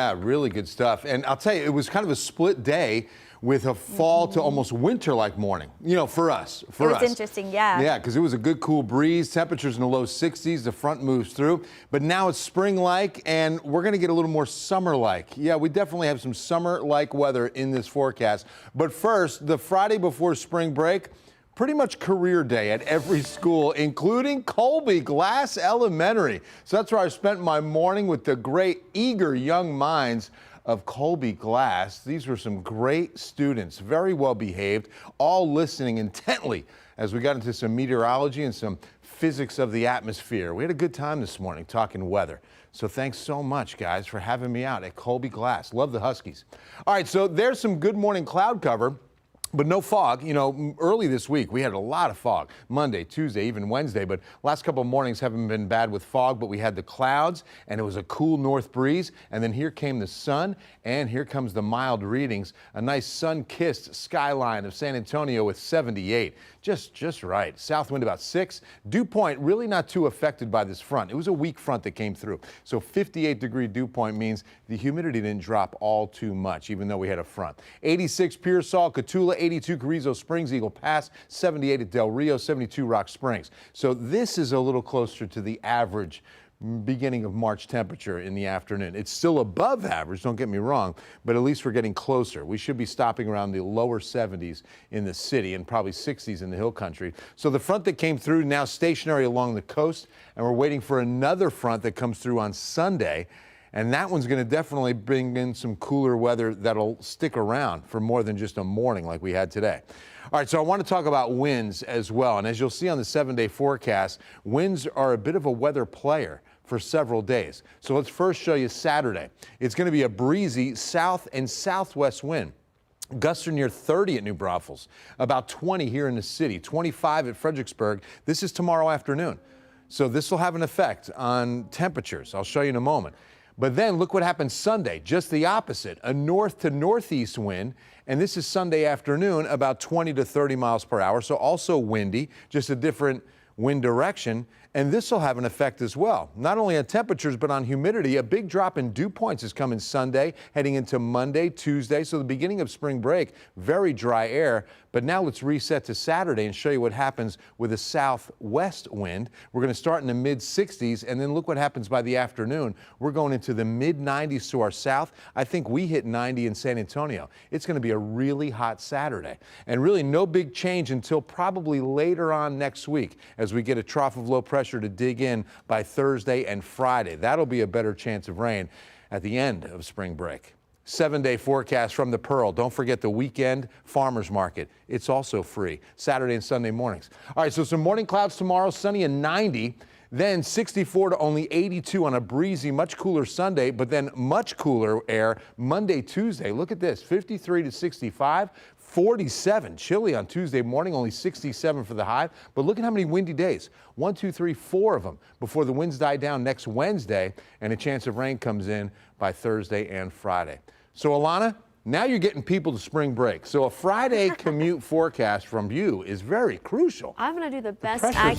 Yeah, really good stuff. And I'll tell you, it was kind of a split day with a fall to almost winter-like morning, for us. It was interesting, yeah. Yeah, because it was a good cool breeze, temperatures in the low 60s, the front moves through. But now it's spring-like, and we're going to get a little more summer-like. Yeah, we definitely have some summer-like weather in this forecast. But first, the Friday before spring break, pretty much career day at every school, including Colby Glass Elementary. So that's where I spent my morning with the great, eager young minds of Colby Glass. These were some great students, very well behaved, all listening intently as we got into some meteorology and some physics of the atmosphere. We had a good time this morning talking weather. So thanks so much, guys, for having me out at Colby Glass. Love the Huskies. All right, so there's some good morning cloud cover. But no fog. Early this week, we had a lot of fog. Monday, Tuesday, even Wednesday. But last couple of mornings haven't been bad with fog, but we had the clouds, and it was a cool north breeze. And then here came the sun, and here comes the mild readings. A nice sun-kissed skyline of San Antonio with 78. Just right. South wind about 6. Dew point really not too affected by this front. It was a weak front that came through. So 58-degree dew point means the humidity didn't drop all too much, even though we had a front. 86 Pearsall, Cotulla, 82 Carrizo Springs, Eagle Pass, 78 at Del Rio, 72 Rock Springs. So this is a little closer to the average beginning of March temperature in the afternoon. It's still above average, don't get me wrong, but at least we're getting closer. We should be stopping around the lower 70s in the city and probably 60s in the hill country. So the front that came through now stationary along the coast, and we're waiting for another front that comes through on Sunday. And that one's going to definitely bring in some cooler weather that'll stick around for more than just a morning like we had today. All right, so I want to talk about winds as well. And as you'll see on the 7-day forecast, winds are a bit of a weather player for several days. So let's first show you Saturday. It's going to be a breezy south and southwest wind. Gusts are near 30 at New Braunfels, about 20 here in the city, 25 at Fredericksburg. This is tomorrow afternoon. So this will have an effect on temperatures. I'll show you in a moment. But then look what happens Sunday, just the opposite, a north to northeast wind, and this is Sunday afternoon, about 20 to 30 miles per hour, so also windy, just a different wind direction, and this will have an effect as well, not only on temperatures but on humidity. A big drop in dew points is coming Sunday, heading into Monday, Tuesday, so the beginning of spring break, very dry air. But now let's reset to Saturday and show you what happens with a southwest wind. We're going to start in the mid-60s, and then look what happens by the afternoon. We're going into the mid-90s to our south. I think we hit 90 in San Antonio. It's going to be a really hot Saturday, and really no big change until probably later on next week as we get a trough of low pressure to dig in by Thursday and Friday. That'll be a better chance of rain at the end of spring break. 7-day forecast from the Pearl. Don't forget the weekend farmers market. It's also free Saturday and Sunday mornings. All right, so some morning clouds tomorrow, sunny and 90, then 64 to only 82 on a breezy, much cooler Sunday, but then much cooler air Monday, Tuesday. Look at this, 53 to 65. 47, chilly on Tuesday morning, only 67 for the high. But look at how many windy days. 1, 2, 3, 4 of them before the winds die down next Wednesday and a chance of rain comes in by Thursday and Friday. So Alana, now you're getting people to spring break. So a Friday commute forecast from you is very crucial. I'm going to do the best I can.